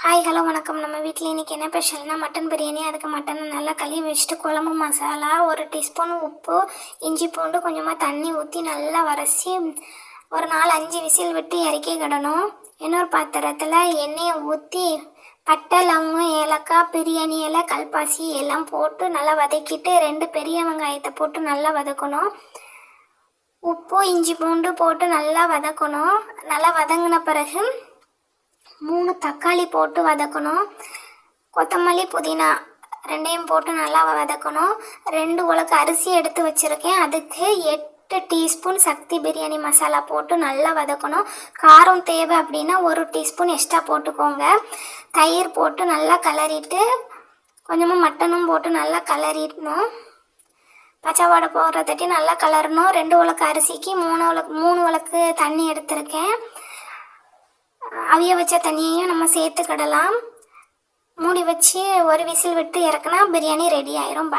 Hi hello வணக்கம். நம்ம வீட்டில் இன்றைக்கி என்ன ஸ்பெஷல்னா மட்டன் பிரியாணி. அதுக்கு மட்டனை நல்லா கழுவி வச்சுட்டு குழம்பு மசாலா, ஒரு டீஸ்பூன் உப்பு, இஞ்சி பூண்டு, கொஞ்சமாக தண்ணி ஊற்றி நல்லா வரைச்சி ஒரு 4-5 விசில் விட்டு இறக்கிக்கிடணும். இன்னொரு பாத்திரத்தில் எண்ணெயை ஊற்றி பட்டை, லவங்கம், ஏலக்காய், பிரியாணி இலை, கல்பாசி எல்லாம் போட்டு நல்லா வதக்கிட்டு 2 பெரிய வெங்காயத்தை போட்டு நல்லா வதக்கணும். உப்பு இஞ்சி பூண்டு போட்டு நல்லா வதக்கணும். நல்லா வதங்கின பிறகு 3 தக்காளி போட்டு வதக்கணும். கொத்தமல்லி, புதினா 2யும் போட்டு நல்லா வதக்கணும். 2 உலக்கு அரிசி எடுத்து வச்சுருக்கேன். அதுக்கு 8 டீஸ்பூன் சக்தி பிரியாணி மசாலா போட்டு நல்லா வதக்கணும். காரம் தேவை அப்படின்னா 1 டீஸ்பூன் எக்ஸ்ட்ரா போட்டுக்கோங்க. தயிர் போட்டு நல்லா கிளறிட்டு கொஞ்சமாக மட்டனும் போட்டு நல்லா கிளறிடணும். பச்சை வாடை போடுற தட்டி நல்லா கிளறணும். 2 உலக்கு அரிசிக்கு 3 உலக்கு தண்ணி எடுத்திருக்கேன். அவிய வச்ச தண்ணியையும் நம்ம சேர்த்துக்கிடலாம். மூடி வச்சு ஒரு விசில் விட்டு இறக்குனா பிரியாணி ரெடி ஆயிரும்.